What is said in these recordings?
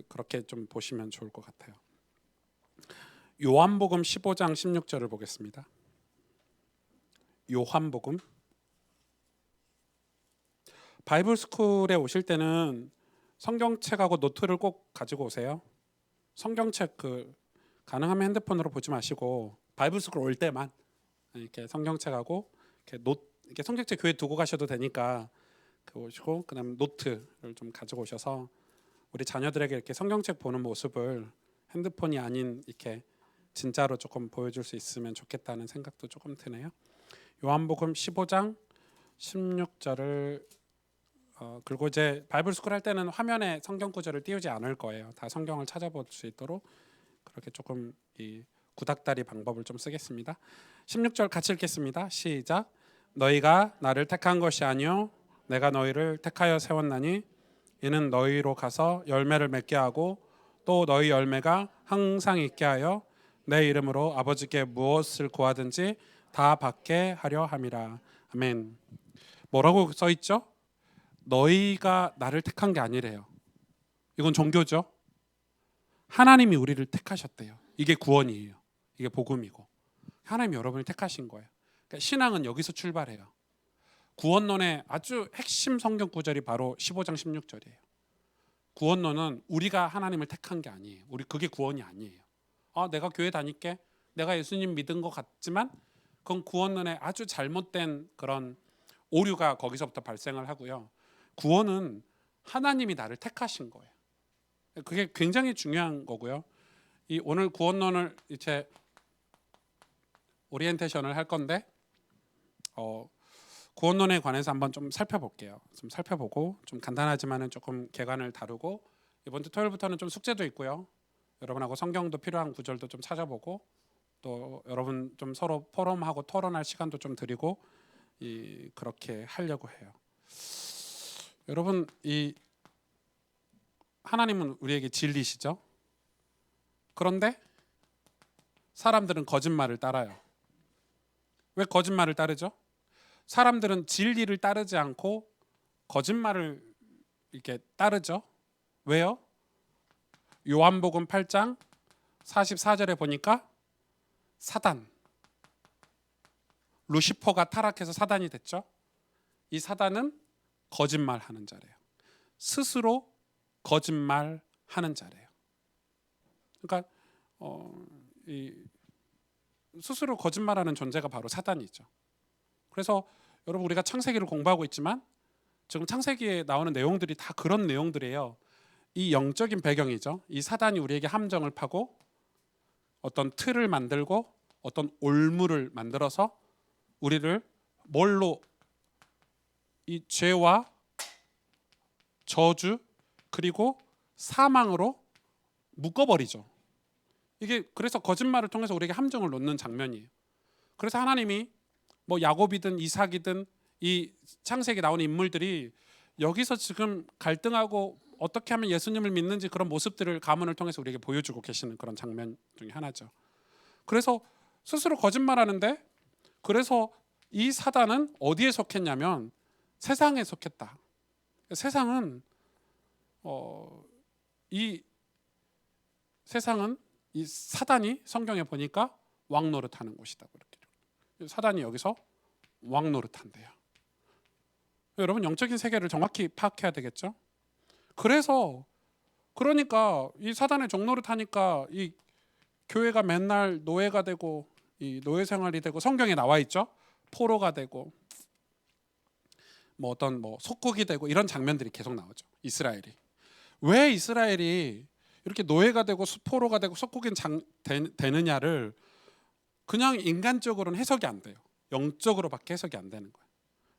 그렇게 좀 보시면 좋을 것 같아요. 요한복음 15장 16절을 보겠습니다. 요한복음. 바이블 스쿨에 오실 때는 성경책하고 노트를 꼭 가지고 오세요. 성경책 가능하면 핸드폰으로 보지 마시고 바이블 스쿨 올 때만 이렇게 성경책하고 이렇게 성경책 교회 두고 가셔도 되니까 오시고 그다음 노트를 좀 가지고 오셔서 우리 자녀들에게 이렇게 성경책 보는 모습을 핸드폰이 아닌 이렇게 진짜로 조금 보여줄 수 있으면 좋겠다는 생각도 조금 드네요. 요한복음 15장 16절을 그리고 이제 바이블 스쿨 할 때는 화면에 성경 구절을 띄우지 않을 거예요. 다 성경을 찾아볼 수 있도록 그렇게 조금 이 구닥다리 방법을 좀 쓰겠습니다. 16절 같이 읽겠습니다. 시작. 너희가 나를 택한 것이 아니요 내가 너희를 택하여 세웠나니 이는 너희로 가서 열매를 맺게 하고 또 너희 열매가 항상 있게 하여 내 이름으로 아버지께 무엇을 구하든지 다 받게 하려 함이라. 아멘. 뭐라고 써 있죠? 너희가 나를 택한 게 아니래요. 이건 종교죠. 하나님이 우리를 택하셨대요. 이게 구원이에요. 이게 복음이고 하나님이 여러분을 택하신 거예요. 그러니까 신앙은 여기서 출발해요. 구원론의 아주 핵심 성경 구절이 바로 15장 16절이에요. 구원론은 우리가 하나님을 택한 게 아니에요. 그게 구원이 아니에요. 내가 교회 다닐게. 내가 예수님 믿은 것 같지만 그건 구원론의 아주 잘못된 그런 오류가 거기서부터 발생을 하고요. 구원은 하나님이 나를 택하신 거예요. 그게 굉장히 중요한 거고요. 오늘 구원론을 이제 오리엔테이션을 할 건데 구원론에 관해서 한번 좀 살펴볼게요. 좀 살펴보고 좀 간단하지만은 조금 개관을 다루고 이번 주 토요일부터는 좀 숙제도 있고요. 여러분하고 성경도 필요한 구절도 좀 찾아보고 또 여러분 좀 서로 포럼하고 토론할 시간도 좀 드리고 그렇게 하려고 해요. 여러분 하나님은 우리에게 진리시죠. 그런데 사람들은 거짓말을 따라요. 왜 거짓말을 따르죠? 사람들은 진리를 따르지 않고 거짓말을 이렇게 따르죠. 왜요? 요한복음 8장 44절에 보니까 사단, 루시퍼가 타락해서 사단이 됐죠. 이 사단은 거짓말하는 자래요. 스스로 거짓말하는 자래요. 그러니까 스스로 거짓말하는 존재가 바로 사단이죠. 그래서 여러분 우리가 창세기를 공부하고 있지만 지금 창세기에 나오는 내용들이 다 그런 내용들이에요. 이 영적인 배경이죠. 이 사단이 우리에게 함정을 파고 어떤 틀을 만들고 어떤 올무를 만들어서 우리를 뭘로 이 죄와 저주 그리고 사망으로 묶어버리죠. 이게 그래서 거짓말을 통해서 우리에게 함정을 놓는 장면이에요. 그래서 하나님이 뭐 야곱이든 이삭이든 이 창세기에 나오는 인물들이 여기서 지금 갈등하고 어떻게 하면 예수님을 믿는지 그런 모습들을 가문을 통해서 우리에게 보여주고 계시는 그런 장면 중에 하나죠. 그래서 스스로 거짓말하는데 그래서 이 사단은 어디에 속했냐면 세상에 속했다. 세상은 이 사단이 성경에 보니까 왕노릇하는 곳이다. 그렇게 사단이 여기서 왕노릇한대요. 여러분 영적인 세계를 정확히 파악해야 되겠죠. 그러니까 이 사단의 종노릇하니까 이 교회가 맨날 노예가 되고 이 노예 생활이 되고 성경에 나와 있죠. 포로가 되고 뭐 어떤 속국이 되고 이런 장면들이 계속 나오죠. 이스라엘이 왜 이스라엘이 이렇게 노예가 되고 포로가 되고 속국인 되느냐를 그냥 인간적으로는 해석이 안 돼요. 영적으로밖에 해석이 안 되는 거예요.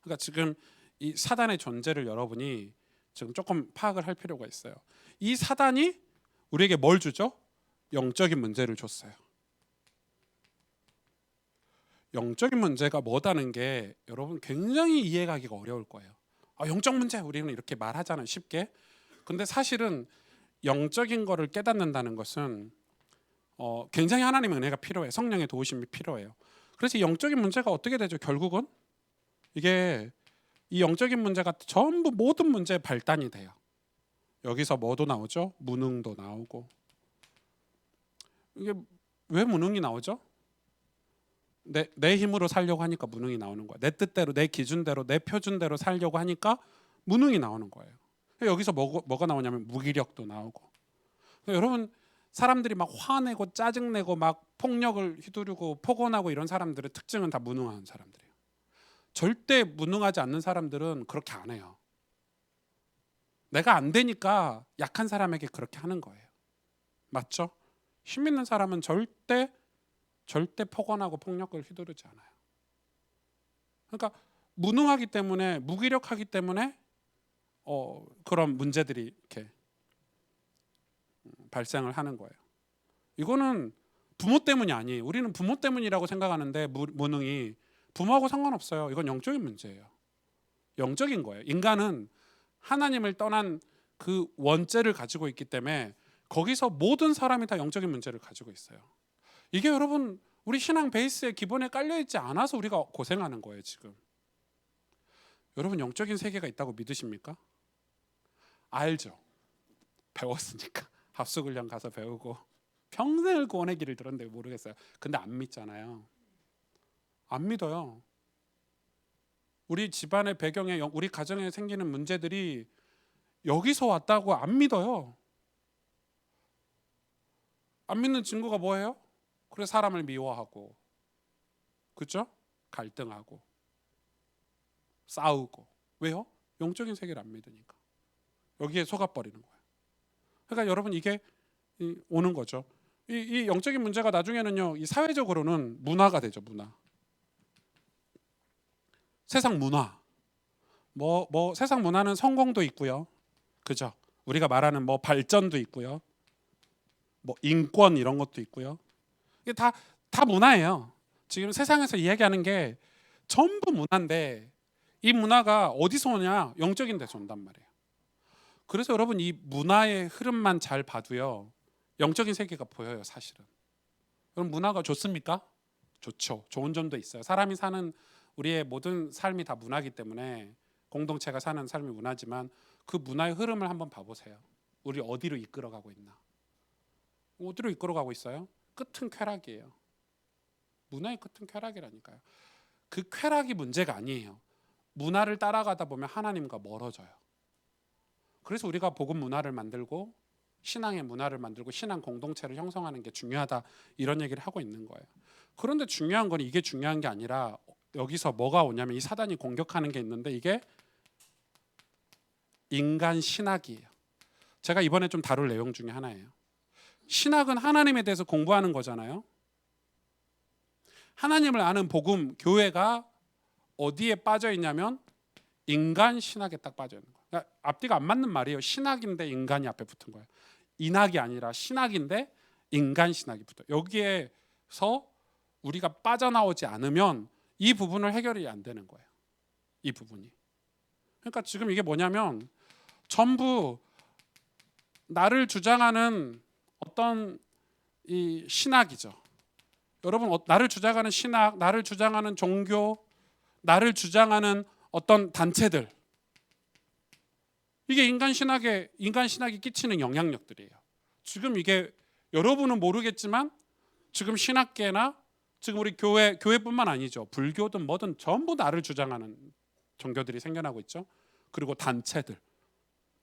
그러니까 지금 이 사단의 존재를 여러분이 지금 조금 파악을 할 필요가 있어요. 이 사단이 우리에게 뭘 주죠? 영적인 문제를 줬어요. 영적인 문제가 뭐다는 게 여러분 굉장히 이해하기가 어려울 거예요. 영적 문제 우리는 이렇게 말하잖아요, 쉽게. 근데 사실은 영적인 거를 깨닫는다는 것은 굉장히 하나님의 은혜가 필요해요. 성령의 도우심이 필요해요. 그래서 영적인 문제가 어떻게 되죠? 결국은 이게 이 영적인 문제가 전부 모든 문제의 발단이 돼요. 여기서 뭐도 나오죠? 무능도 나오고. 이게 왜 무능이 나오죠? 내 힘으로 살려고 하니까 무능이 나오는 거야. 내 뜻대로, 내 기준대로, 내 표준대로 살려고 하니까 무능이 나오는 거예요. 여기서 뭐가 나오냐면 무기력도 나오고. 여러분, 사람들이 막 화내고 짜증내고 막 폭력을 휘두르고 폭언하고 이런 사람들의 특징은 다 무능한 사람들이에요. 절대 무능하지 않는 사람들은 그렇게 안 해요. 내가 안 되니까 약한 사람에게 그렇게 하는 거예요. 맞죠? 힘 있는 사람은 절대 폭언하고 폭력을 휘두르지 않아요. 그러니까 무능하기 때문에, 무기력하기 때문에 그런 문제들이 이렇게 발생을 하는 거예요. 이거는 부모 때문이 아니에요. 우리는 부모 때문이라고 생각하는데 무능이 부모하고 상관없어요. 이건 영적인 문제예요. 영적인 거예요. 인간은 하나님을 떠난 그 원죄를 가지고 있기 때문에 거기서 모든 사람이 다 영적인 문제를 가지고 있어요. 이게 여러분 우리 신앙 베이스에 기본에 깔려있지 않아서 우리가 고생하는 거예요. 지금 여러분 영적인 세계가 있다고 믿으십니까? 알죠. 배웠으니까 합숙훈련 가서 배우고 평생을 구원의 길을 들었는데 모르겠어요. 근데 안 믿잖아요. 안 믿어요. 우리 집안의 배경에, 우리 가정에 생기는 문제들이 여기서 왔다고 안 믿어요. 안 믿는 증거가 뭐예요? 그래 사람을 미워하고, 그렇죠? 갈등하고 싸우고. 왜요? 영적인 세계를 안 믿으니까. 여기에 속아버리는 거예요. 그러니까 여러분 이게 오는 거죠. 이 영적인 문제가 나중에는요, 이 사회적으로는 문화가 되죠. 문화. 세상 문화. 뭐 세상 문화는 성공도 있고요. 그죠? 우리가 말하는 뭐 발전도 있고요. 뭐 인권 이런 것도 있고요. 이게 다 문화예요. 지금 세상에서 이야기하는 게 전부 문화인데 이 문화가 어디서 오냐? 영적인 데서 온단 말이에요. 그래서 여러분 이 문화의 흐름만 잘 봐도요, 영적인 세계가 보여요. 사실은. 그럼 문화가 좋습니까? 좋죠. 좋은 점도 있어요. 사람이 사는 우리의 모든 삶이 다 문화이기 때문에 공동체가 사는 삶이 문화지만 그 문화의 흐름을 한번 봐보세요. 우리 어디로 이끌어가고 있나? 어디로 이끌어가고 있어요? 끝은 쾌락이에요. 문화의 끝은 쾌락이라니까요. 그 쾌락이 문제가 아니에요. 문화를 따라가다 보면 하나님과 멀어져요. 그래서 우리가 복음 문화를 만들고 신앙의 문화를 만들고 신앙 공동체를 형성하는 게 중요하다, 이런 얘기를 하고 있는 거예요. 그런데 중요한 건 이게 중요한 게 아니라 여기서 뭐가 오냐면 이 사단이 공격하는 게 있는데 이게 인간 신학이에요. 제가 이번에 좀 다룰 내용 중에 하나예요. 신학은 하나님에 대해서 공부하는 거잖아요. 하나님을 아는 복음 교회가 어디에 빠져 있냐면 인간 신학에 딱 빠져 있는 거예요. 그러니까 앞뒤가 안 맞는 말이에요. 신학인데 인간이 앞에 붙은 거예요. 인학이 아니라 신학인데 인간 신학이 붙어요. 여기에서 우리가 빠져나오지 않으면 이 부분을 해결이 안 되는 거예요. 이 부분이. 그러니까 지금 이게 뭐냐면 전부 나를 주장하는 어떤 이 신학이죠. 여러분 나를 주장하는 신학, 나를 주장하는 종교, 나를 주장하는 어떤 단체들, 이게 인간 신학이 끼치는 영향력들이에요. 지금 이게 여러분은 모르겠지만 지금 신학계나 지금 우리 교회뿐만 아니죠. 불교든 뭐든 전부 나를 주장하는 종교들이 생겨나고 있죠. 그리고 단체들,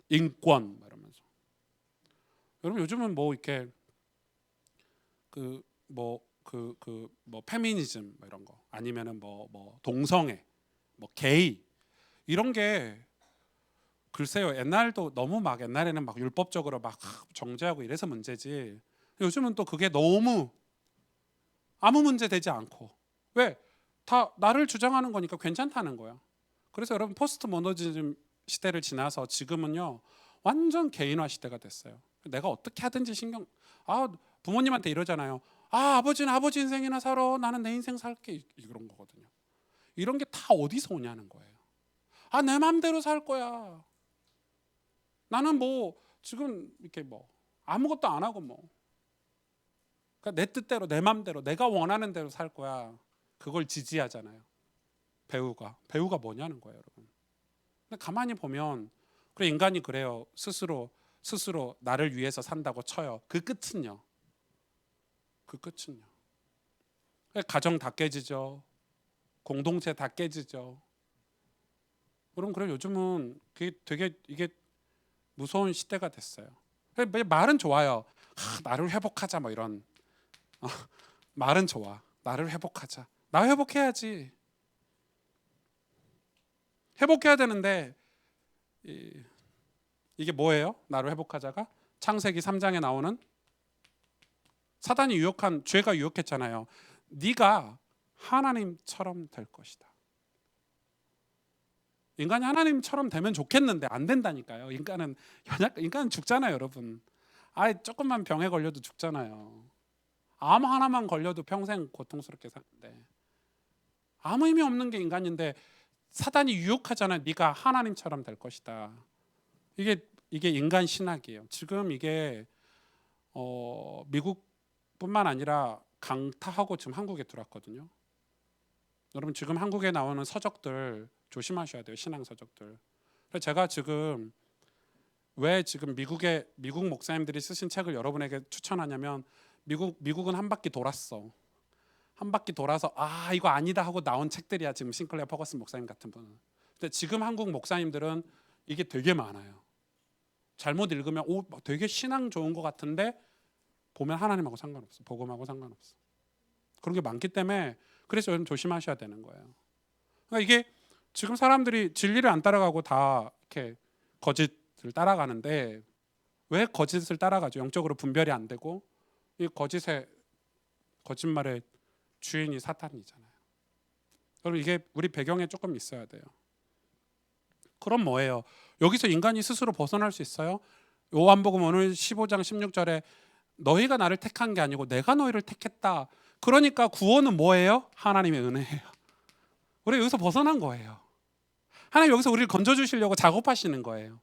인권 이러면서. 여러분 요즘은 뭐 이렇게 뭐 페미니즘 이런 거, 아니면은 뭐 동성애, 뭐 게이 이런 게 글쎄요, 옛날도 너무 막 옛날에는 막 율법적으로 막 정죄하고 이래서 문제지. 요즘은 또 그게 너무 아무 문제 되지 않고, 왜? 다 나를 주장하는 거니까 괜찮다는 거야. 그래서 여러분 포스트 모더니즘 시대를 지나서 지금은요 완전 개인화 시대가 됐어요. 내가 어떻게 하든지 부모님한테 이러잖아요. 아버지는 아버지 인생이나 살아, 나는 내 인생 살게, 이런 거거든요. 이런 게 다 어디서 오냐는 거예요. 내 맘대로 살 거야. 나는 뭐 지금 이렇게 뭐 아무것도 안 하고 뭐 그러니까 내 뜻대로 내 맘대로 내가 원하는 대로 살 거야. 그걸 지지하잖아요. 배우가 뭐냐는 거예요, 여러분. 근데 가만히 보면 그래, 인간이 그래요. 스스로 스스로 나를 위해서 산다고 쳐요. 그 끝은요. 가정 다 깨지죠. 공동체 다 깨지죠. 그래 요즘은 그게 되게 이게 무서운 시대가 됐어요. 말은 좋아요. 나를 회복하자 뭐 이런 말은 좋아. 나를 회복하자. 나 회복해야지. 회복해야 되는데 이게 뭐예요? 나를 회복하자가 창세기 3장에 나오는 사단이 유혹한 죄가 유혹했잖아요. 네가 하나님처럼 될 것이다. 인간이 하나님처럼 되면 좋겠는데 안 된다니까요. 인간은 죽잖아요, 여러분. 조금만 병에 걸려도 죽잖아요. 암 하나만 걸려도 평생 고통스럽게 사는데 아무 의미 없는 게 인간인데 사단이 유혹하잖아요. 네가 하나님처럼 될 것이다. 이게 인간 신학이에요. 지금 이게 미국뿐만 아니라 강타하고 지금 한국에 들어왔거든요. 여러분 지금 한국에 나오는 서적들 조심하셔야 돼요. 신앙 서적들. 그래서 제가 지금 왜 지금 미국 목사님들이 쓰신 책을 여러분에게 추천하냐면 미국은 한 바퀴 돌았어. 한 바퀴 돌아서 이거 아니다 하고 나온 책들이야. 지금 싱클레어 퍼거슨 목사님 같은 분은. 근데 지금 한국 목사님들은 이게 되게 많아요. 잘못 읽으면 되게 신앙 좋은 것 같은데 보면 하나님하고 상관없어. 복음하고 상관없어. 그런 게 많기 때문에 그래서 여러분 조심하셔야 되는 거예요. 그러니까 이게 지금 사람들이 진리를 안 따라가고 다 이렇게 거짓을 따라가는데 왜 거짓을 따라가죠? 영적으로 분별이 안 되고 이 거짓말의 주인이 사탄이잖아요. 여러분 이게 우리 배경에 조금 있어야 돼요. 그럼 뭐예요? 여기서 인간이 스스로 벗어날 수 있어요? 요한복음 오늘 15장 16절에 너희가 나를 택한 게 아니고 내가 너희를 택했다. 그러니까 구원은 뭐예요? 하나님의 은혜예요. 우리 여기서 벗어난 거예요. 하나님 여기서 우리를 건져주시려고 작업하시는 거예요.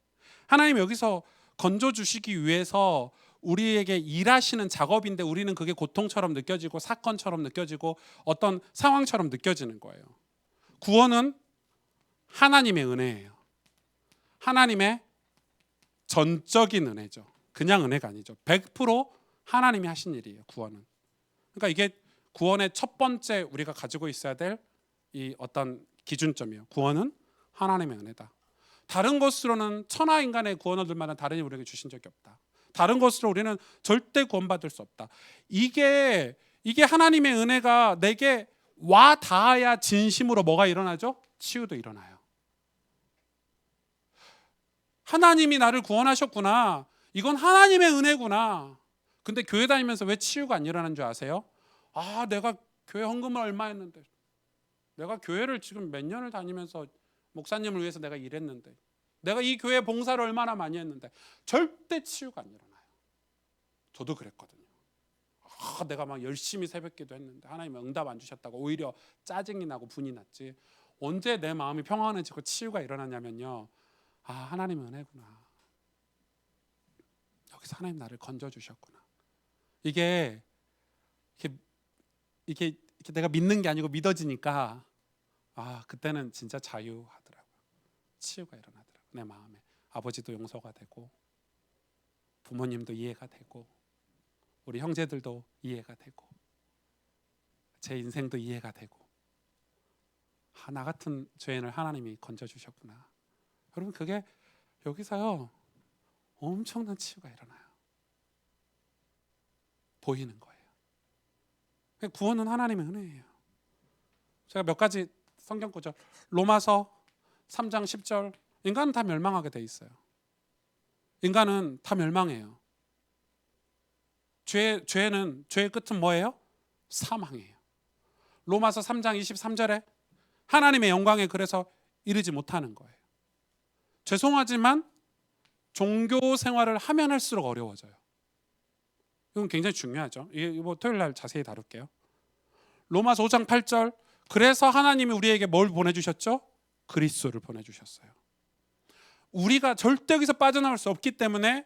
하나님 여기서 건져주시기 위해서 우리에게 일하시는 작업인데 우리는 그게 고통처럼 느껴지고 사건처럼 느껴지고 어떤 상황처럼 느껴지는 거예요. 구원은 하나님의 은혜예요. 하나님의 전적인 은혜죠. 그냥 은혜가 아니죠. 100% 하나님이 하신 일이에요. 구원은. 그러니까 이게 구원의 첫 번째 우리가 가지고 있어야 될 이 어떤 기준점이에요. 구원은 하나님의 은혜다. 다른 것으로는 천하 인간의 구원을 얻을 만한 다른 힘을 우리에게 주신 적이 없다. 다른 것으로 우리는 절대 구원받을 수 없다. 이게 하나님의 은혜가 내게 와 닿아야 진심으로 뭐가 일어나죠? 치유도 일어나요. 하나님이 나를 구원하셨구나. 이건 하나님의 은혜구나. 근데 교회 다니면서 왜 치유가 안 일어나는 줄 아세요? 내가 교회 헌금을 얼마 했는데, 내가 교회를 지금 몇 년을 다니면서 목사님을 위해서 내가 일했는데, 내가 이 교회 봉사를 얼마나 많이 했는데 절대 치유가 안 일어나요. 저도 그랬거든요. 내가 막 열심히 새벽기도 했는데 하나님 응답 안 주셨다고 오히려 짜증이 나고 분이 났지. 언제 내 마음이 평안해지고 치유가 일어나냐면요. 하나님의 은혜구나. 여기서 하나님 나를 건져주셨구나. 이게 내가 믿는 게 아니고 믿어지니까 그때는 진짜 자유하더라고요. 치유가 일어나더라고요. 내 마음에. 아버지도 용서가 되고 부모님도 이해가 되고 우리 형제들도 이해가 되고 제 인생도 이해가 되고 나 같은 죄인을 하나님이 건져주셨구나. 여러분 그게 여기서요 엄청난 치유가 일어나요. 보이는 거예요. 구원은 하나님의 은혜예요. 제가 몇 가지 성경 구절 로마서 3장 10절 인간은 다 멸망하게 돼 있어요. 인간은 다 멸망해요. 죄의 끝은 뭐예요? 사망이에요. 로마서 3장 23절에 하나님의 영광에 그래서 이르지 못하는 거예요. 죄송하지만 종교 생활을 하면 할수록 어려워져요. 이건 굉장히 중요하죠. 이거 토요일 날 자세히 다룰게요. 로마서 5장 8절 그래서 하나님이 우리에게 뭘 보내주셨죠? 그리스도를 보내주셨어요. 우리가 절대 여기서 빠져나올 수 없기 때문에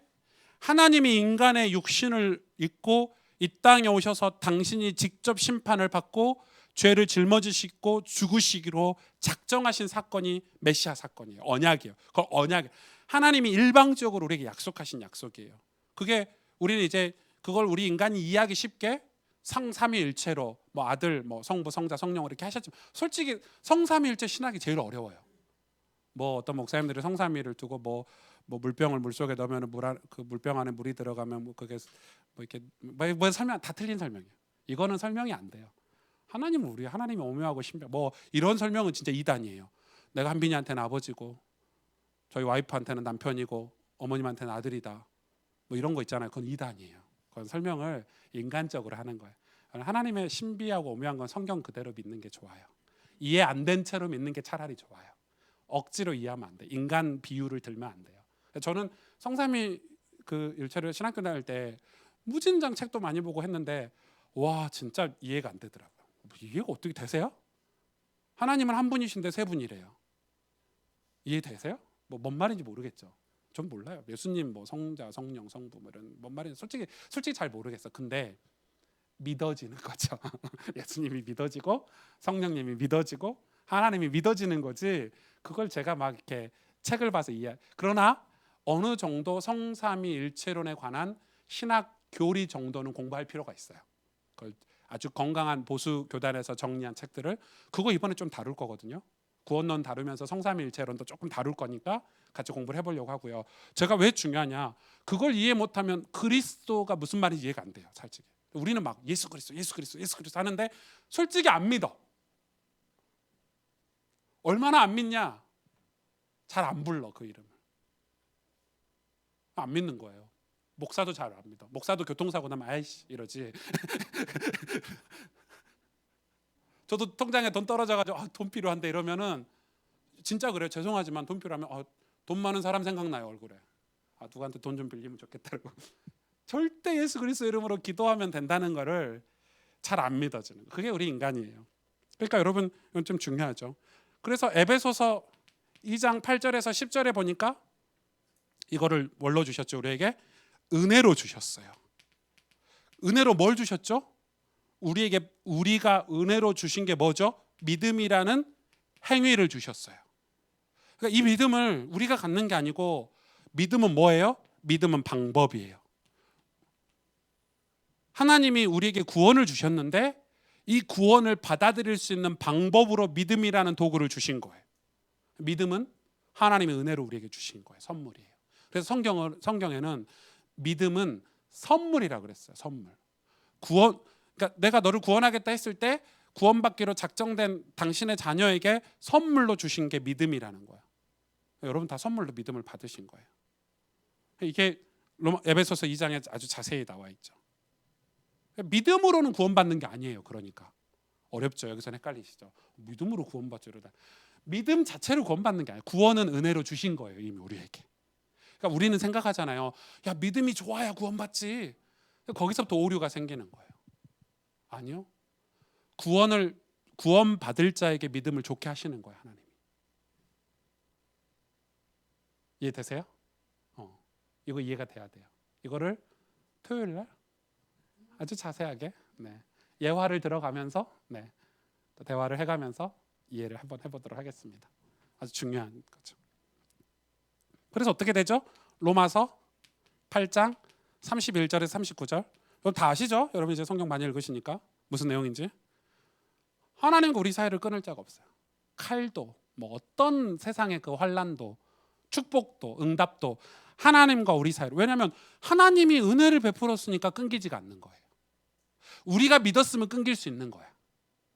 하나님이 인간의 육신을 입고 이 땅에 오셔서 당신이 직접 심판을 받고 죄를 짊어지시고 죽으시기로 작정하신 사건이 메시아 사건이에요. 언약이에요. 그걸 언약. 하나님이 일방적으로 우리에게 약속하신 약속이에요. 그게 우리는 이제 그걸 우리 인간이 이해하기 쉽게 성삼위일체로 뭐 아들, 뭐 성부, 성자, 성령 이렇게 하셨지만 솔직히 성삼위일체 신학이 제일 어려워요. 뭐 어떤 목사님들이 성삼위를 두고 뭐 물병을 물속에 넣으면 그 물병 안에 물이 들어가면 뭐 그게 뭐 이렇게 뭐 설명 다 틀린 설명이에요. 이거는 설명이 안 돼요. 하나님은 우리 하나님이 오묘하고 신비하고 뭐 이런 설명은 진짜 이단이에요. 내가 한빈이한테는 아버지고 저희 와이프한테는 남편이고 어머님한테는 아들이다. 뭐 이런 거 있잖아요. 그건 이단이에요. 그건 설명을 인간적으로 하는 거예요. 하나님의 신비하고 오묘한 건 성경 그대로 믿는 게 좋아요. 이해 안 된 채로 믿는 게 차라리 좋아요. 억지로 이해하면 안 돼. 인간 비유를 들면 안 돼요. 저는 성삼위 그 일체를 신학교 다닐 때 무진장 책도 많이 보고 했는데 와 진짜 이해가 안 되더라고요. 이해가 어떻게 되세요? 하나님은 한 분이신데 세 분이래요. 이해되세요? 뭐 뭔 말인지 모르겠죠. 전 몰라요. 예수님 뭐 성자, 성령, 성부 뭐 이런 뭔 말인지 솔직히 잘 모르겠어. 근데 믿어지는 거죠. 예수님이 믿어지고 성령님이 믿어지고 하나님이 믿어지는 거지. 그걸 제가 막 이렇게 책을 봐서 이해. 그러나 어느 정도 성삼위일체론에 관한 신학 교리 정도는 공부할 필요가 있어요. 그걸 아주 건강한 보수 교단에서 정리한 책들을 그거 이번에 좀 다룰 거거든요. 구원론 다루면서 성삼위일체론도 조금 다룰 거니까 같이 공부를 해보려고 하고요. 제가 왜 중요하냐? 그걸 이해 못하면 그리스도가 무슨 말인지 이해가 안 돼요. 솔직히 우리는 막 예수 그리스도, 예수 그리스도, 예수 그리스도 하는데 솔직히 안 믿어. 얼마나 안 믿냐? 잘 안 불러 그 이름을. 안 믿는 거예요. 목사도 잘 안 믿어. 목사도 교통사고 나면 아이씨 이러지. 저도 통장에 돈 떨어져가지고 돈 필요한데 이러면은 진짜 그래요. 죄송하지만 돈 필요하면 돈 많은 사람 생각나요 얼굴에. 누구한테 돈 좀 빌리면 좋겠다고. 절대 예수 그리스도 이름으로 기도하면 된다는 거를 잘 안 믿어지는 거. 그게 우리 인간이에요. 그러니까 여러분 이건 좀 중요하죠. 그래서 에베소서 2장 8절에서 10절에 보니까 이거를 뭘로 주셨죠? 우리에게 은혜로 주셨어요. 은혜로 뭘 주셨죠? 우리가 은혜로 주신 게 뭐죠? 믿음이라는 행위를 주셨어요. 그러니까 이 믿음을 우리가 갖는 게 아니고 믿음은 뭐예요? 믿음은 방법이에요. 하나님이 우리에게 구원을 주셨는데 이 구원을 받아들일 수 있는 방법으로 믿음이라는 도구를 주신 거예요. 믿음은 하나님의 은혜로 우리에게 주신 거예요. 선물이에요. 그래서 성경에는 믿음은 선물이라고 그랬어요. 선물. 그러니까 내가 너를 구원하겠다 했을 때 구원받기로 작정된 당신의 자녀에게 선물로 주신 게 믿음이라는 거야. 여러분 다 선물로 믿음을 받으신 거예요. 이게 에베소서 2장에 아주 자세히 나와 있죠. 믿음으로는 구원받는 게 아니에요. 그러니까 어렵죠. 여기서 헷갈리시죠. 믿음으로 구원받죠. 이러다 믿음 자체로 구원받는 게 아니에요. 구원은 은혜로 주신 거예요. 이미 우리에게. 그러니까 우리는 생각하잖아요. 야 믿음이 좋아야 구원받지. 거기서부터 오류가 생기는 거예요. 아니요. 구원받을 자에게 믿음을 좋게 하시는 거예요. 하나님이. 이해되세요? 이거 이해가 돼야 돼요. 이거를 토요일 날 아주 자세하게 예화를 들어가면서 또 대화를 해가면서 이해를 한번 해보도록 하겠습니다. 아주 중요한 거죠. 그래서 어떻게 되죠? 로마서 8장 31절에서 39절. 여러분 다 아시죠? 여러분 이제 성경 많이 읽으시니까 무슨 내용인지. 하나님과 우리 사이를 끊을 자가 없어요. 칼도 뭐 어떤 세상의 그 환난도 축복도 응답도 하나님과 우리 사이로. 왜냐하면 하나님이 은혜를 베풀었으니까 끊기지가 않는 거예요. 우리가 믿었으면 끊길 수 있는 거야.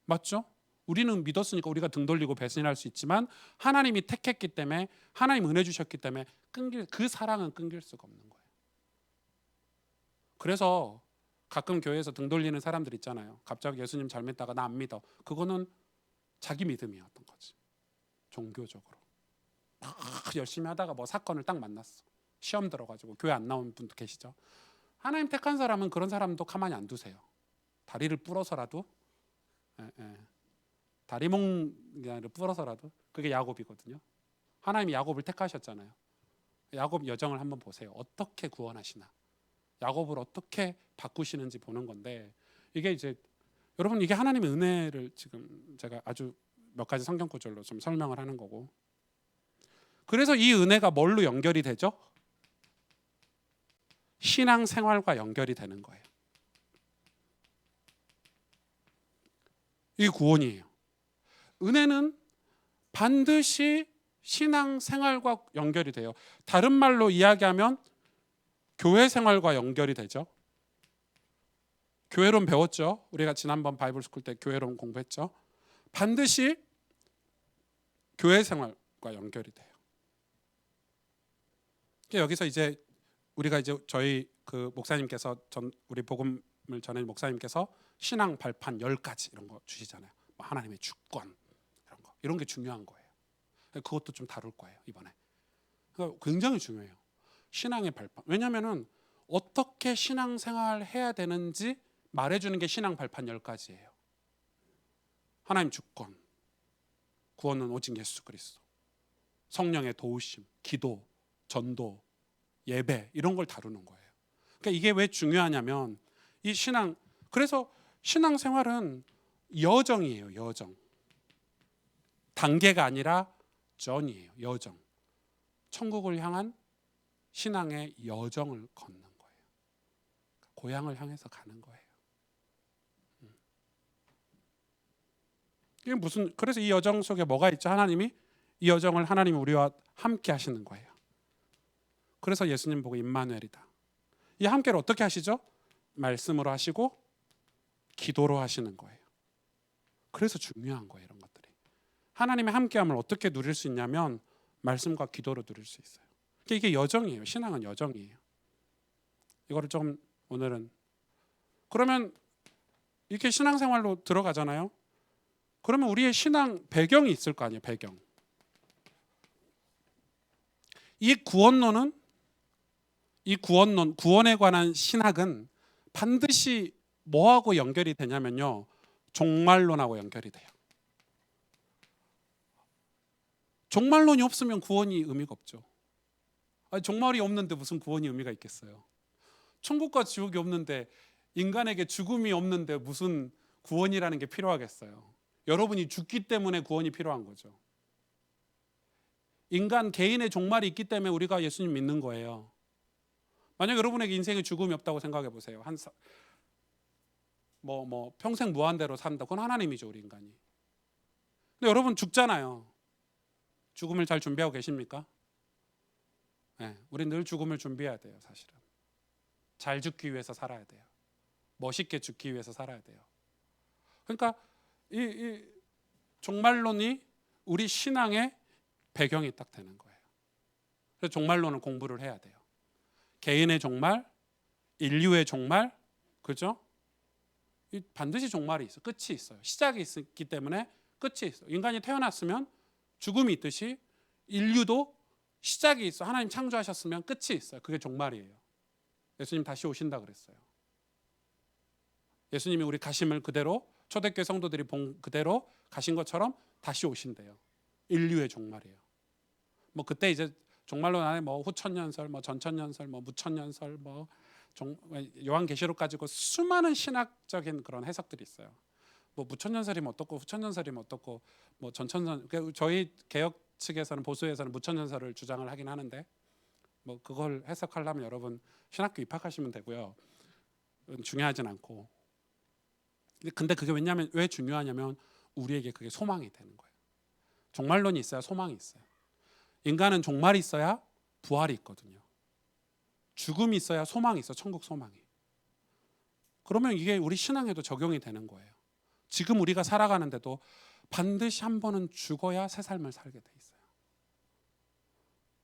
맞죠? 우리는 믿었으니까 우리가 등 돌리고 배신할 수 있지만 하나님이 택했기 때문에 하나님 은혜 주셨기 때문에 그 사랑은 끊길 수가 없는 거예요. 그래서 가끔 교회에서 등 돌리는 사람들 있잖아요. 갑자기 예수님 잘 믿다가 나 안 믿어. 그거는 자기 믿음이었던 거지. 종교적으로 열심히 하다가 뭐 사건을 딱 만났어. 시험 들어가지고 교회 안 나온 분도 계시죠. 하나님 택한 사람은 그런 사람도 가만히 안 두세요. 다리를 부러서라도 다리몽을 부러서라도 그게 야곱이거든요. 하나님이 야곱을 택하셨잖아요. 야곱 여정을 한번 보세요. 어떻게 구원하시나, 야곱을 어떻게 바꾸시는지 보는 건데, 이게 이제 여러분 이게 하나님의 은혜를 지금 제가 아주 몇 가지 성경 구절로 좀 설명을 하는 거고, 그래서 이 은혜가 뭘로 연결이 되죠? 신앙생활과 연결이 되는 거예요. 이게 구원이에요. 은혜는 반드시 신앙생활과 연결이 돼요. 다른 말로 이야기하면 교회 생활과 연결이 되죠. 교회론 배웠죠. 우리가 지난번 바이블 스쿨 때 교회론 공부했죠. 반드시 교회 생활과 연결이 돼요. 여기서 이제 우리가 이제 저희 그 목사님께서 우리 복음을 전하는 목사님께서 신앙 발판 10가지 이런 거 주시잖아요. 뭐 하나님의 주권 이런 게 중요한 거예요. 그것도 좀 다룰 거예요 이번에. 그러니까 굉장히 중요해요. 신앙의 발판. 왜냐하면은 어떻게 신앙생활 해야 되는지 말해주는 게 신앙 발판 10가지예요. 하나님 주권, 구원은 오직 예수 그리스도, 성령의 도우심, 기도, 전도, 예배 이런 걸 다루는 거예요. 그러니까 이게 왜 중요하냐면 이 신앙, 그래서 신앙생활은 여정이에요. 여정. 단계가 아니라 전이에요. 여정. 천국을 향한 신앙의 여정을 걷는 거예요. 고향을 향해서 가는 거예요. 이게 무슨, 그래서 이 여정 속에 뭐가 있죠? 하나님이 이 여정을 하나님이 우리와 함께 하시는 거예요. 그래서 예수님 보고 임마누엘이다. 이 함께를 어떻게 하시죠? 말씀으로 하시고 기도로 하시는 거예요. 그래서 중요한 거예요, 이런 것들이. 하나님의 함께함을 어떻게 누릴 수 있냐면 말씀과 기도로 누릴 수 있어요. 이게 여정이에요. 신앙은 여정이에요. 이거를 좀 오늘은, 그러면 이렇게 신앙생활로 들어가잖아요. 그러면 우리의 신앙 배경이 있을 거 아니에요. 배경. 이 구원론은, 구원에 관한 신학은 반드시 뭐하고 연결이 되냐면요, 종말론하고 연결이 돼요. 종말론이 없으면 구원이 의미가 없죠. 아니, 종말이 없는데 무슨 구원이 의미가 있겠어요? 천국과 지옥이 없는데, 인간에게 죽음이 없는데 무슨 구원이라는 게 필요하겠어요? 여러분이 죽기 때문에 구원이 필요한 거죠. 인간 개인의 종말이 있기 때문에 우리가 예수님 믿는 거예요. 만약 여러분에게 인생에 죽음이 없다고 생각해 보세요. 평생 무한대로 산다. 그건 하나님이죠, 우리 인간이. 근데 여러분 죽잖아요. 죽음을 잘 준비하고 계십니까? 네, 우리 늘 죽음을 준비해야 돼요, 사실은. 잘 죽기 위해서 살아야 돼요. 멋있게 죽기 위해서 살아야 돼요. 그러니까 이 종말론이 우리 신앙의 배경이 딱 되는 거예요. 그래서 종말론은 공부를 해야 돼요. 개인의 종말, 인류의 종말, 그죠? 반드시 종말이 있어. 끝이 있어요. 시작이 있기 때문에 끝이 있어. 인간이 태어났으면 죽음이 있듯이 인류도 시작이 있어. 하나님 창조하셨으면 끝이 있어요. 그게 종말이에요. 예수님 다시 오신다 그랬어요. 예수님이 우리 가심을 그대로, 초대교회 성도들이 본 그대로 가신 것처럼 다시 오신대요. 인류의 종말이에요. 뭐 그때 이제 종말론 안에 뭐 후천년설, 뭐 전천년설, 뭐 무천년설, 뭐 요한계시록 가지고 수많은 신학적인 그런 해석들이 있어요. 뭐 무천년설이면 어떻고 후천년설이면 어떻고 뭐 전천년, 저희 개혁 측에서는, 보수에서는 무천년설을 주장을 하긴 하는데 뭐 그걸 해석하려면 여러분 신학교 입학하시면 되고요. 중요하진 않고. 근데 그게 왜 중요하냐면 우리에게 그게 소망이 되는 거예요. 종말론이 있어야 소망이 있어요. 인간은 종말이 있어야 부활이 있거든요. 죽음이 있어야 소망이 있어, 천국 소망이. 그러면 이게 우리 신앙에도 적용이 되는 거예요. 지금 우리가 살아가는데도 반드시 한 번은 죽어야 새 삶을 살게 돼 있어요.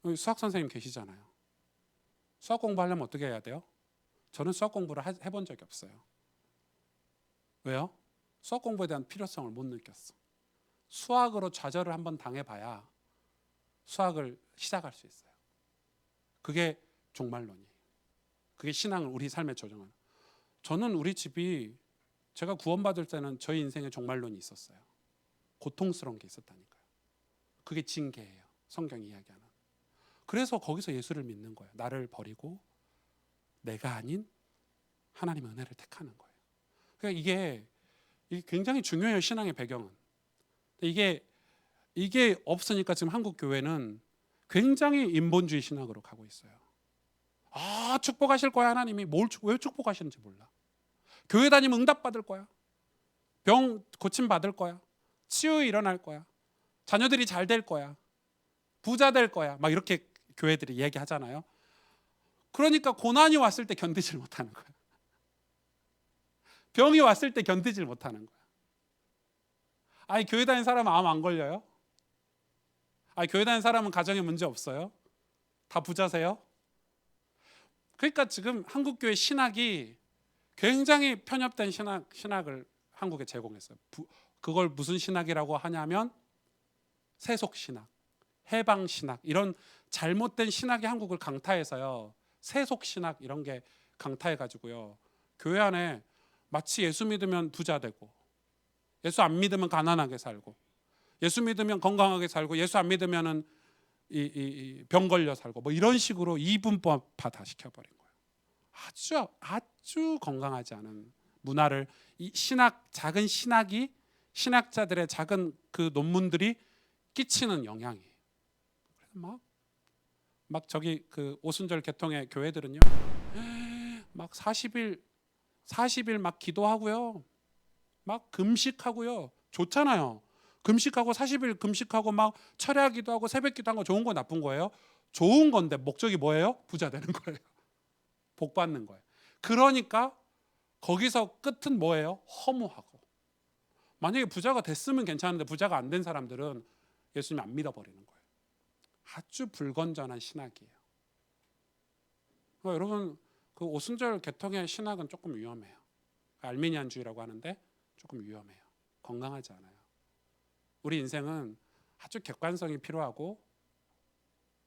여기 수학 선생님 계시잖아요. 수학 공부하려면 어떻게 해야 돼요? 저는 수학 공부를 해본 적이 없어요. 왜요? 수학 공부에 대한 필요성을 못 느꼈어. 수학으로 좌절을 한번 당해봐야 수학을 시작할 수 있어요. 그게 종말론이에요. 그게 신앙을 우리 삶에 조정하는. 저는 우리 집이, 제가 구원받을 때는 저희 인생에 종말론이 있었어요. 고통스러운 게 있었다니까요. 그게 징계예요. 성경이 이야기하는. 그래서 거기서 예수를 믿는 거예요. 나를 버리고 내가 아닌 하나님의 은혜를 택하는 거예요. 그러니까 이게 굉장히 중요해요. 신앙의 배경은. 이게 없으니까 지금 한국 교회는 굉장히 인본주의 신학으로 가고 있어요. 축복하실 거야 하나님이. 왜 축복하시는지 몰라. 교회 다니면 응답 받을 거야. 병 고침 받을 거야. 치유 일어날 거야. 자녀들이 잘 될 거야. 부자 될 거야. 막 이렇게 교회들이 얘기하잖아요. 그러니까 고난이 왔을 때 견디질 못하는 거야. 병이 왔을 때 견디질 못하는 거야. 아니 교회 다니는 사람은 암 안 걸려요? 아니 교회 다니는 사람은 가정에 문제 없어요? 다 부자세요? 그러니까 지금 한국 교회 신학이 굉장히 편협된 신학을 한국에 제공했어요. 그걸 무슨 신학이라고 하냐면 세속 신학, 해방 신학, 이런 잘못된 신학이 한국을 강타해서요. 세속 신학 이런 게 강타해 가지고요. 교회 안에 마치 예수 믿으면 부자 되고, 예수 안 믿으면 가난하게 살고, 예수 믿으면 건강하게 살고, 예수 안 믿으면은 병 걸려 살고, 뭐 이런 식으로 이분법화 시켜버린 거예요. 아주 건강하지 않은 문화를 이 작은 신학이, 신학자들의 작은 그 논문들이 끼치는 영향이에요. 그래서 막 저기 그 오순절 개통의 교회들은요, 막 40일 막 기도하고요, 막 금식하고요. 좋잖아요. 금식하고 40일 금식하고 막 철야기도 하고 새벽기도 하고 좋은 거 나쁜 거예요? 좋은 건데 목적이 뭐예요? 부자 되는 거예요. 복 받는 거예요. 그러니까 거기서 끝은 뭐예요? 허무하고. 만약에 부자가 됐으면 괜찮은데 부자가 안 된 사람들은 예수님 안 믿어버리는 거예요. 아주 불건전한 신학이에요. 여러분 그 오순절 개통의 신학은 조금 위험해요. 알미니안주의라고 하는데 조금 위험해요. 건강하지 않아요. 우리 인생은 아주 객관성이 필요하고,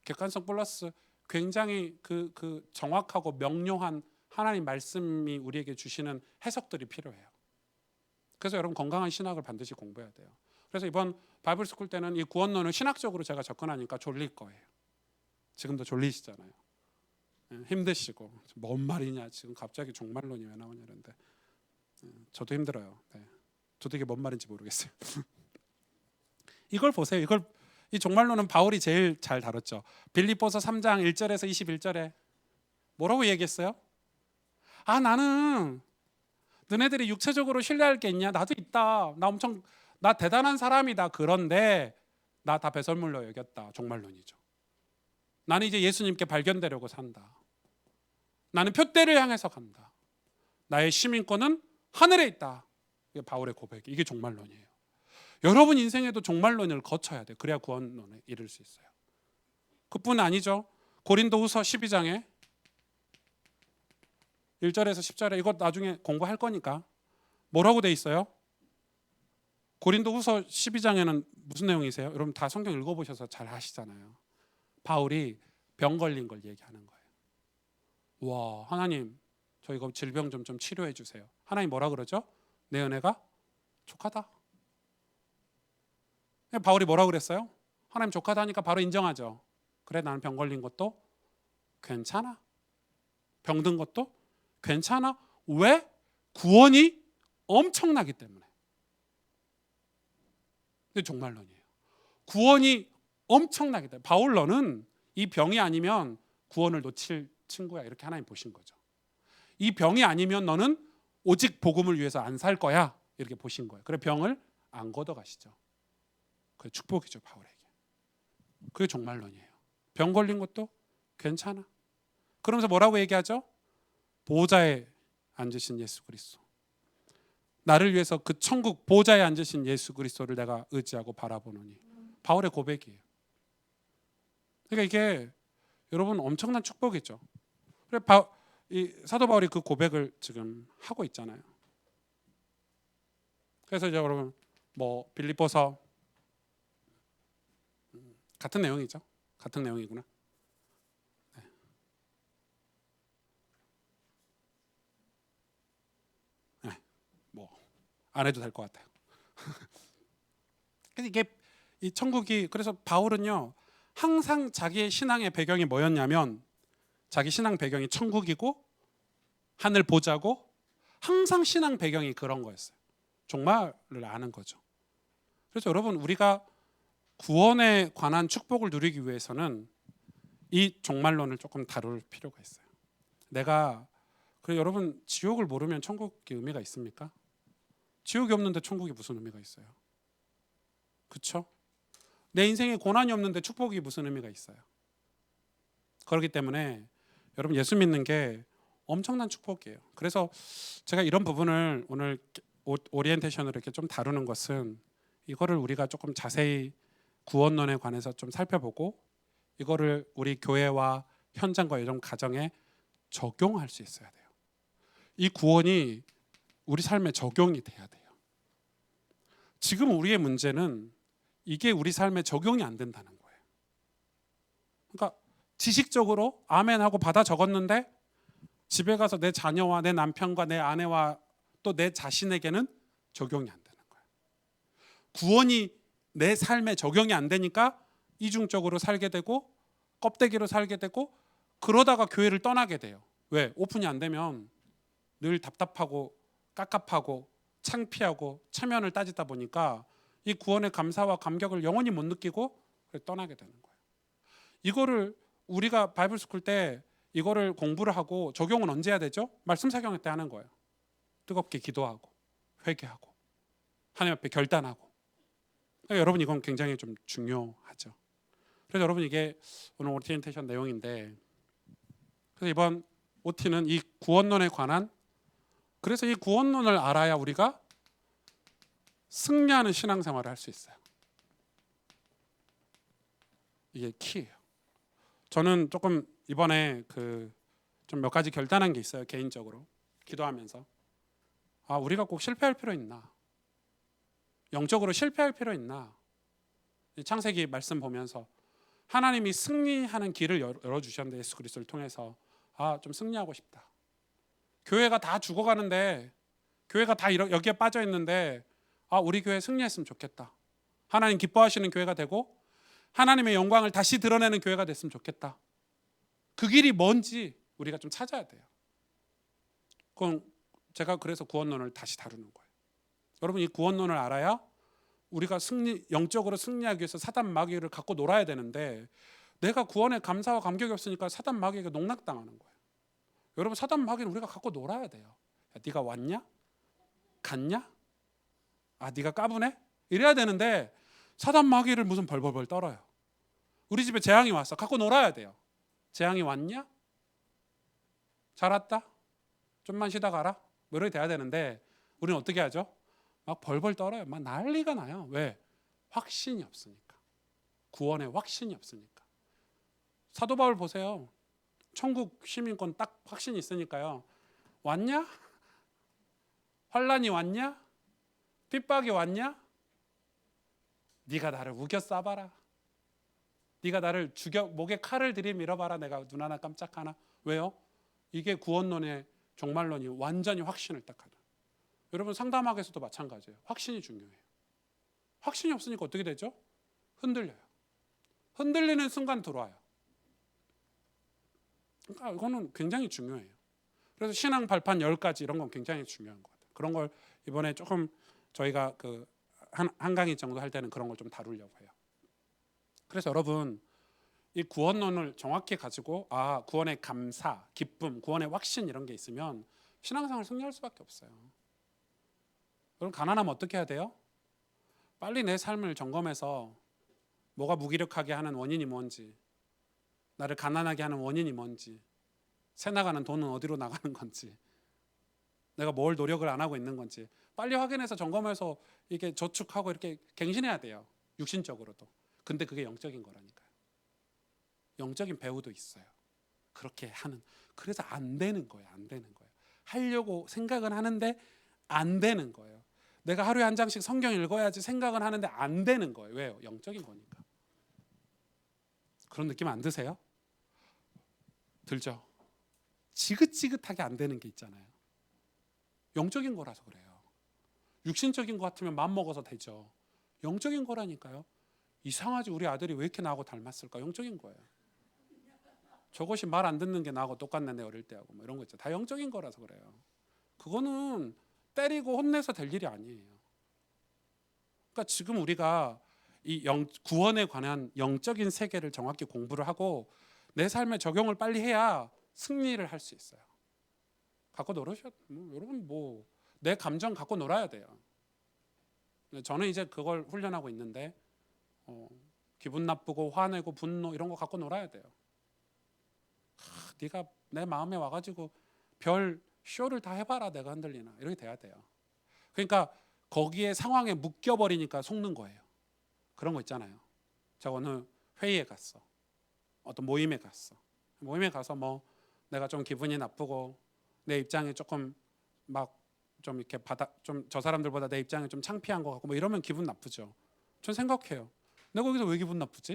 객관성 플러스 굉장히 그 정확하고 명료한 하나님 말씀이 우리에게 주시는 해석들이 필요해요. 그래서 여러분 건강한 신학을 반드시 공부해야 돼요. 그래서 이번 바이블 스쿨 때는 이 구원론을 신학적으로 제가 접근하니까 졸릴 거예요. 지금도 졸리시잖아요. 힘드시고 뭔 말이냐 지금 갑자기 종말론이 왜 나오냐 이런데 저도 힘들어요. 네. 저도 이게 뭔 말인지 모르겠어요. 이걸 보세요. 이 종말론은 바울이 제일 잘 다뤘죠. 빌립보서 3장 1절에서 21절에 뭐라고 얘기했어요? 나는 너네들이 육체적으로 신뢰할 게 있냐? 나도 있다. 나 대단한 사람이다. 그런데 나 다 배설물로 여겼다. 종말론이죠. 나는 이제 예수님께 발견되려고 산다. 나는 표대를 향해서 간다. 나의 시민권은 하늘에 있다. 이게 바울의 고백. 이게 종말론이에요. 여러분 인생에도 종말론을 거쳐야 돼요. 그래야 구원론에 이를 수 있어요. 그뿐 아니죠. 고린도후서 12장에 1절에서 10절에 이거 나중에 공부할 거니까 뭐라고 돼 있어요? 고린도후서 12장에는 무슨 내용이세요? 여러분 다 성경 읽어보셔서 잘 아시잖아요. 바울이 병 걸린 걸 얘기하는 거예요. 와, 하나님 저 이거 질병 좀 치료해 주세요. 하나님 뭐라 그러죠? 내 은혜가 족하다. 바울이 뭐라 그랬어요? 하나님 족하다 하니까 바로 인정하죠. 그래 나는 병 걸린 것도 괜찮아. 병든 것도 괜찮아. 왜? 구원이 엄청나기 때문에. 근데 종말론이에요. 구원이 엄청나기 때문에. 바울 너는 이 병이 아니면 구원을 놓칠 친구야. 이렇게 하나님 보신 거죠. 이 병이 아니면 너는 오직 복음을 위해서 안 살 거야. 이렇게 보신 거예요. 그래 병을 안 걷어가시죠. 그게 축복이죠. 바울에게. 그게 종말론이에요. 병 걸린 것도 괜찮아. 그러면서 뭐라고 얘기하죠? 보좌에 앉으신 예수 그리스도. 나를 위해서 그 천국 보좌에 앉으신 예수 그리스도를 내가 의지하고 바라보노니. 바울의 고백이에요. 그러니까 이게 여러분 엄청난 축복이죠. 그래 이 사도 바울이 그 고백을 지금 하고 있잖아요. 그래서 이제 여러분 뭐 빌립보서 같은 내용이죠. 같은 내용이구나. 뭐 안 해도 될 것 같아요. 이게 이 천국이 그래서 바울은요 항상 자기의 신앙의 배경이 뭐였냐면 자기 신앙 배경이 천국이고 하늘 보자고 항상 신앙 배경이 그런 거였어요. 종말을 아는 거죠. 그래서 여러분 우리가 구원에 관한 축복을 누리기 위해서는 이 종말론을 조금 다룰 필요가 있어요. 여러분 지옥을 모르면 천국의 의미가 있습니까? 지옥이 없는데 천국이 무슨 의미가 있어요? 그렇죠? 내 인생에 고난이 없는데 축복이 무슨 의미가 있어요? 그렇기 때문에 여러분 예수 믿는 게 엄청난 축복이에요. 그래서 제가 이런 부분을 오늘 오리엔테이션으로 이렇게 좀 다루는 것은 이거를 우리가 조금 자세히 구원론에 관해서 좀 살펴보고 이거를 우리 교회와 현장과 이런 가정에 적용할 수 있어야 돼요. 이 구원이 우리 삶에 적용이 돼야 돼요. 지금 우리의 문제는 이게 우리 삶에 적용이 안 된다는 거예요. 그러니까 지식적으로 아멘하고 받아 적었는데 집에 가서 내 자녀와 내 남편과 내 아내와 또 내 자신에게는 적용이 안 되는 거예요. 구원이 내 삶에 적용이 안 되니까 이중적으로 살게 되고 껍데기로 살게 되고 그러다가 교회를 떠나게 돼요. 왜? 오픈이 안 되면 늘 답답하고 깝깝하고 창피하고 체면을 따지다 보니까 이 구원의 감사와 감격을 영원히 못 느끼고 떠나게 되는 거예요. 이거를 우리가 바이블 스쿨 때 이거를 공부를 하고 적용은 언제 해야 되죠? 말씀 사경회 때 하는 거예요. 뜨겁게 기도하고 회개하고 하나님 앞에 결단하고. 그러니까 여러분 이건 굉장히 좀 중요하죠. 그래서 여러분 이게 오늘 오리엔테이션 내용인데 그래서 이번 OT는 이 구원론에 관한 그래서 이 구원론을 알아야 우리가 승리하는 신앙생활을 할 수 있어요. 이게 키예요. 저는 조금 이번에 좀 몇 가지 결단한 게 있어요. 개인적으로 기도하면서 우리가 꼭 실패할 필요 있나? 영적으로 실패할 필요 있나? 창세기 말씀 보면서 하나님이 승리하는 길을 열어주셨는데 예수 그리스도를 통해서 좀 승리하고 싶다. 교회가 다 죽어가는데 교회가 다 여기에 빠져 있는데 우리 교회 승리했으면 좋겠다. 하나님 기뻐하시는 교회가 되고 하나님의 영광을 다시 드러내는 교회가 됐으면 좋겠다. 그 길이 뭔지 우리가 좀 찾아야 돼요. 그건 제가 그래서 구원론을 다시 다루는 거예요. 여러분 이 구원론을 알아야 우리가 영적으로 승리하기 위해서 사단 마귀를 갖고 놀아야 되는데 내가 구원에 감사와 감격이 없으니까 사단 마귀에게 농락당하는 거예요. 여러분 사단 마귀는 우리가 갖고 놀아야 돼요. 야, 네가 왔냐? 갔냐? 네가 까부네? 이래야 되는데 사단 마귀를 무슨 벌벌벌 떨어요. 우리 집에 재앙이 왔어. 갖고 놀아야 돼요. 재앙이 왔냐? 잘 왔다? 좀만 쉬다 가라? 이렇게 돼야 되는데 우리는 어떻게 하죠? 막 벌벌 떨어요. 막 난리가 나요. 왜? 확신이 없으니까. 구원의 확신이 없으니까. 사도 바울 보세요. 천국 시민권 딱 확신이 있으니까요. 왔냐? 환란이 왔냐? 핍박이 왔냐? 네가 나를 우겨 싸봐라. 네가 나를 죽여 목에 칼을 들이밀어봐라. 내가 눈 하나 깜짝 하나. 왜요? 이게 구원론의 종말론이 완전히 확신을 딱 하다. 여러분 상담학에서도 마찬가지예요. 확신이 중요해요. 확신이 없으니까 어떻게 되죠? 흔들려요. 흔들리는 순간 들어와요. 그러니까 이거는 굉장히 중요해요. 그래서 신앙 발판 10가지 이런 건 굉장히 중요한 것 같아요. 그런 걸 이번에 조금 저희가 한 강의 정도 할 때는 그런 걸 좀 다루려고 해요. 그래서 여러분 이 구원론을 정확히 가지고 구원의 감사, 기쁨, 구원의 확신 이런 게 있으면 신앙생활 승리할 수밖에 없어요. 여러분 가난하면 어떻게 해야 돼요? 빨리 내 삶을 점검해서 뭐가 무기력하게 하는 원인이 뭔지, 나를 가난하게 하는 원인이 뭔지, 새 나가는 돈은 어디로 나가는 건지, 내가 뭘 노력을 안 하고 있는 건지 빨리 확인해서 점검해서 이게 저축하고 이렇게 갱신해야 돼요. 육신적으로도. 근데 그게 영적인 거라니까요. 영적인 배우도 있어요. 그렇게 하는. 그래서 안 되는 거예요. 안 되는 거예요. 하려고 생각은 하는데 안 되는 거예요. 내가 하루에 한 장씩 성경 읽어야지 생각은 하는데 안 되는 거예요. 왜요? 영적인 거니까. 그런 느낌 안 드세요? 들죠? 지긋지긋하게 안 되는 게 있잖아요. 영적인 거라서 그래요. 육신적인 거 같으면 마음먹어서 되죠. 영적인 거라니까요. 이상하지 우리 아들이 왜 이렇게 나하고 닮았을까? 영적인 거예요. 저것이 말 안 듣는 게 나하고 똑같네 내 어릴 때하고 뭐 이런 거 있죠. 다 영적인 거라서 그래요. 그거는 때리고 혼내서 될 일이 아니에요. 그러니까 지금 우리가 이 구원에 관한 영적인 세계를 정확히 공부를 하고 내 삶에 적용을 빨리 해야 승리를 할 수 있어요. 갖고 놀으셔. 여러분 뭐 내 감정 갖고 놀아야 돼요. 저는 이제 그걸 훈련하고 있는데 기분 나쁘고 화내고 분노 이런 거 갖고 놀아야 돼요. 네가 내 마음에 와가지고 별 쇼를 다 해봐라. 내가 흔들리나 이렇게 돼야 돼요. 그러니까 거기에 상황에 묶여버리니까 속는 거예요. 그런 거 있잖아요. 제가 어느 회의에 갔어. 어떤 모임에 갔어. 모임에 가서 뭐 내가 좀 기분이 나쁘고 내 입장이 조금 막 좀 이렇게 좀 저 사람들보다 내 입장이 좀 창피한 것 같고 뭐 이러면 기분 나쁘죠. 전 생각해요. 내가 거기서 왜 기분 나쁘지?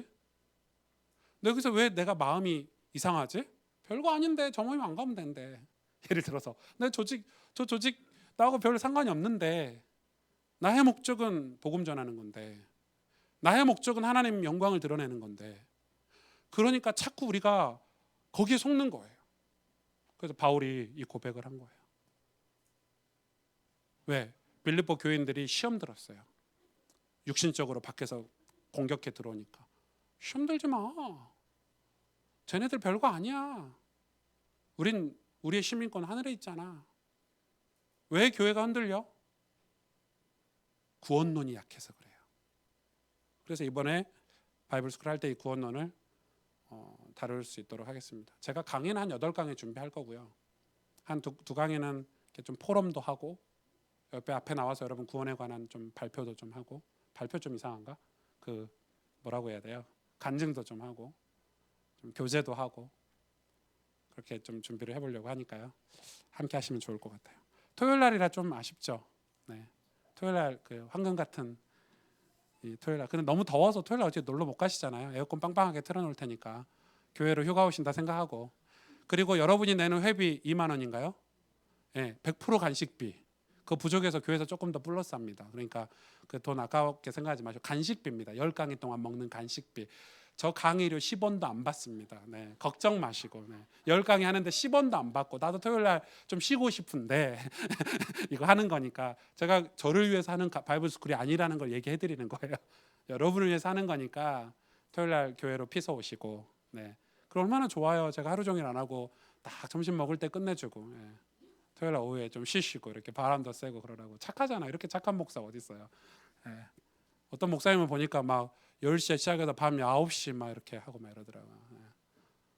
내가 여기서 왜 내가 마음이 이상하지? 별거 아닌데 저 모임 안 가면 되는데. 예를 들어서 저 조직 나하고 별 상관이 없는데 나의 목적은 복음 전하는 건데 나의 목적은 하나님 영광을 드러내는 건데 그러니까 자꾸 우리가 거기에 속는 거예요. 그래서 바울이 이 고백을 한 거예요. 왜? 빌립보 교인들이 시험 들었어요. 육신적으로 밖에서 공격해 들어오니까 시험 들지 마. 쟤네들 별거 아니야. 우리의 시민권 하늘에 있잖아. 왜 교회가 흔들려? 구원론이 약해서 그래요. 그래서 이번에 바이블스쿨 할 때 이 구원론을 다룰 수 있도록 하겠습니다. 제가 강의는 한 8강에 준비할 거고요. 한 두 강의는 이렇게 좀 포럼도 하고 옆에 앞에 나와서 여러분 구원에 관한 좀 발표도 좀 하고 발표 좀 이상한가? 그 뭐라고 해야 돼요? 간증도 좀 하고 좀 교제도 하고 그렇게 좀 준비를 해보려고 하니까요. 함께 하시면 좋을 것 같아요. 토요일 날이라 좀 아쉽죠. 네. 토요일 날 그 황금 같은 이 토요일 날. 근데 너무 더워서 토요일 날 어제 놀러 못 가시잖아요. 에어컨 빵빵하게 틀어놓을 테니까 교회로 휴가 오신다 생각하고 그리고 여러분이 내는 회비 2만 원인가요? 네, 100% 간식비. 그 부족해서 교회에서 조금 더 플러스 합니다. 그러니까 그 돈 아깝게 생각하지 마시고 간식비입니다. 10강의 동안 먹는 간식비. 저 강의료 10원도 안 받습니다. 네, 걱정 마시고. 네. 10강의 하는데 10원도 안 받고 나도 토요일 날 좀 쉬고 싶은데 이거 하는 거니까 제가 저를 위해서 하는 바이블 스쿨이 아니라는 걸 얘기해 드리는 거예요. 여러분을 위해서 하는 거니까 토요일 날 교회로 피서 오시고. 네. 그럼 얼마나 좋아요. 제가 하루 종일 안 하고 딱 점심 먹을 때 끝내주고. 네. 토요일 날 오후에 좀 쉬시고 이렇게 바람도 쐬고 그러라고. 착하잖아. 이렇게 착한 목사 어디 있어요? 예. 어떤 목사님을 보니까 막 10시에 시작해서 밤 9시 막 이렇게 하고 막 이러더라고요. 예.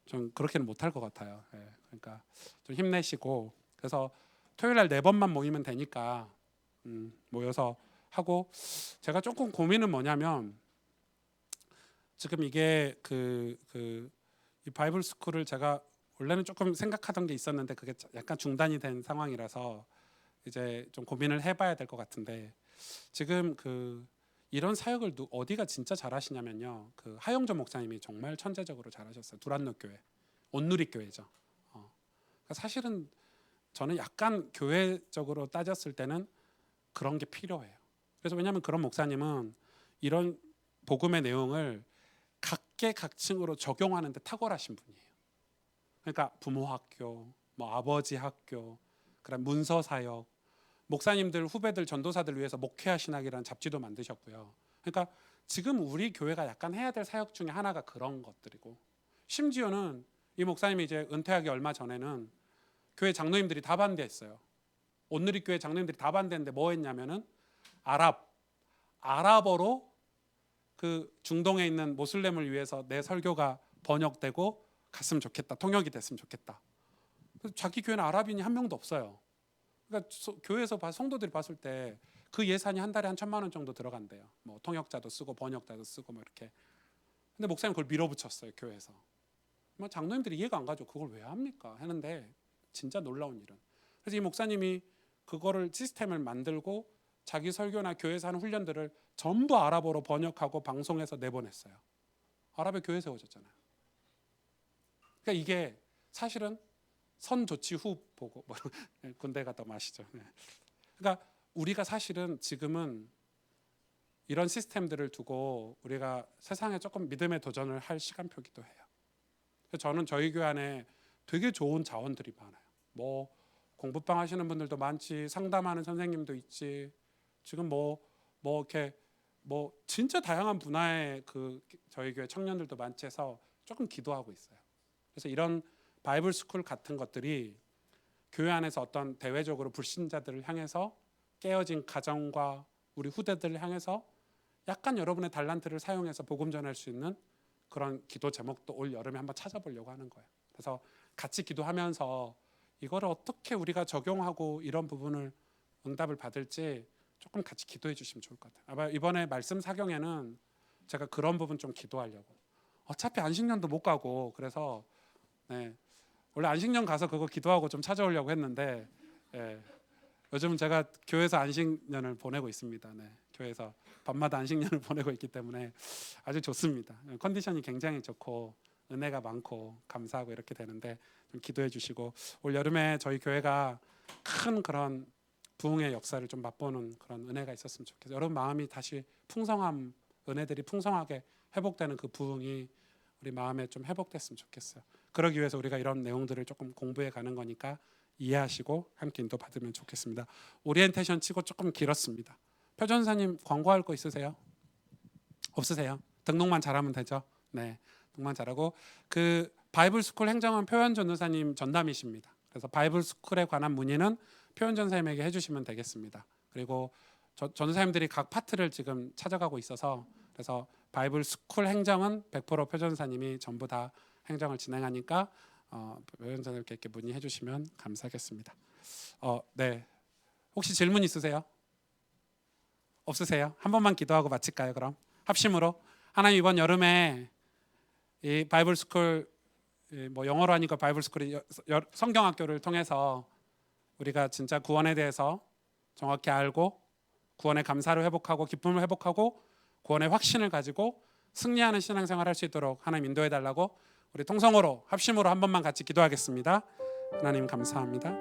좀 그렇게는 못할 것 같아요. 예. 그러니까 좀 힘내시고 그래서 토요일 날 4번만 모이면 되니까 모여서 하고 제가 조금 고민은 뭐냐면 지금 이게 이 바이블 스쿨을 제가 원래는 조금 생각하던 게 있었는데 그게 약간 중단이 된 상황이라서 이제 좀 고민을 해봐야 될 것 같은데 지금 이런 사역을 어디가 진짜 잘하시냐면요. 그 하영조 목사님이 정말 천재적으로 잘하셨어요. 두란노 교회, 온누리 교회죠. 그러니까 사실은 저는 약간 교회적으로 따졌을 때는 그런 게 필요해요. 그래서 왜냐하면 그런 목사님은 이런 복음의 내용을 각계각층으로 적용하는 데 탁월하신 분이에요. 그러니까 부모 학교, 뭐 아버지 학교, 그다음 문서 사역, 목사님들 후배들 전도사들 위해서 목회하 신학이라는 잡지도 만드셨고요. 그러니까 지금 우리 교회가 약간 해야 될 사역 중에 하나가 그런 것들이고 심지어는 이 목사님이 이제 은퇴하기 얼마 전에는 교회 장로님들이 다 반대했어요. 온누리 교회 장로님들이 다 반대했는데 뭐 했냐면은 아랍어로 그 중동에 있는 모슬렘을 위해서 내 설교가 번역되고 갔으면 좋겠다. 통역이 됐으면 좋겠다. 그래서 자기 교회는 아랍인이 한 명도 없어요. 그러니까 교회에서 성도들이 봤을 때 그 예산이 한 달에 한 1,000만 원 정도 들어간대요. 뭐 통역자도 쓰고 번역자도 쓰고 뭐 이렇게. 근데 목사님 그걸 밀어붙였어요 교회에서. 뭐 장로님들이 이해가 안 가죠. 그걸 왜 합니까? 하는데 진짜 놀라운 일은. 그래서 이 목사님이 그거를 시스템을 만들고 자기 설교나 교회에서 하는 훈련들을 전부 아랍어로 번역하고 방송해서 내보냈어요. 아랍에 교회 세워졌잖아요. 그러니까 이게 사실은 선 조치 후 보고 뭐 군대 갔다 마시죠. 네. 그러니까 우리가 사실은 지금은 이런 시스템들을 두고 우리가 세상에 조금 믿음의 도전을 할 시간표기도 해요. 저는 저희 교회 안에 되게 좋은 자원들이 많아요. 뭐 공부방 하시는 분들도 많지, 상담하는 선생님도 있지. 지금 뭐 이렇게 뭐 진짜 다양한 분야의 그 저희 교회 청년들도 많지 해서 조금 기도하고 있어요. 그래서 이런 바이블 스쿨 같은 것들이 교회 안에서 어떤 대외적으로 불신자들을 향해서 깨어진 가정과 우리 후대들을 향해서 약간 여러분의 달란트를 사용해서 복음 전할 수 있는 그런 기도 제목도 올 여름에 한번 찾아보려고 하는 거예요. 그래서 같이 기도하면서 이거를 어떻게 우리가 적용하고 이런 부분을 응답을 받을지 조금 같이 기도해 주시면 좋을 것 같아요. 아마 이번에 말씀 사경에는 제가 그런 부분 좀 기도하려고. 어차피 안식년도 못 가고 그래서 네, 원래 안식년 가서 그거 기도하고 좀 찾아오려고 했는데 예, 요즘은 제가 교회에서 안식년을 보내고 있습니다. 네, 교회에서 밤마다 안식년을 보내고 있기 때문에 아주 좋습니다. 컨디션이 굉장히 좋고 은혜가 많고 감사하고 이렇게 되는데 좀 기도해 주시고 올 여름에 저희 교회가 큰 그런 부흥의 역사를 좀 맛보는 그런 은혜가 있었으면 좋겠어요. 여러분 마음이 다시 풍성함, 은혜들이 풍성하게 회복되는 그 부흥이 우리 마음에 좀 회복됐으면 좋겠어요. 그러기 위해서 우리가 이런 내용들을 조금 공부해 가는 거니까 이해하시고 함께 인도 받으면 좋겠습니다. 오리엔테이션 치고 조금 길었습니다. 표전사님 광고할 거 있으세요? 없으세요? 등록만 잘하면 되죠. 네, 등록만 잘하고 그 바이블 스쿨 행정원 표현 전도사님 전담이십니다. 그래서 바이블 스쿨에 관한 문의는 표현 전사님에게 해주시면 되겠습니다. 그리고 전도사님들이 각 파트를 지금 찾아가고 있어서 그래서 바이블 스쿨 행정은 100% 표전사님이 전부 다 행정을 진행하니까 표전사님께 이렇게 문의해 주시면 감사하겠습니다. 네, 혹시 질문 있으세요? 없으세요? 한 번만 기도하고 마칠까요? 그럼 합심으로 하나님 이번 여름에 이 바이블 스쿨 뭐 영어로 하니까 바이블 스쿨이 성경학교를 통해서 우리가 진짜 구원에 대해서 정확히 알고 구원의 감사를 회복하고 기쁨을 회복하고 구원의 확신을 가지고 승리하는 신앙생활을 할 수 있도록 하나님 인도해 달라고 우리 통성으로 합심으로 한 번만 같이 기도하겠습니다. 하나님 감사합니다.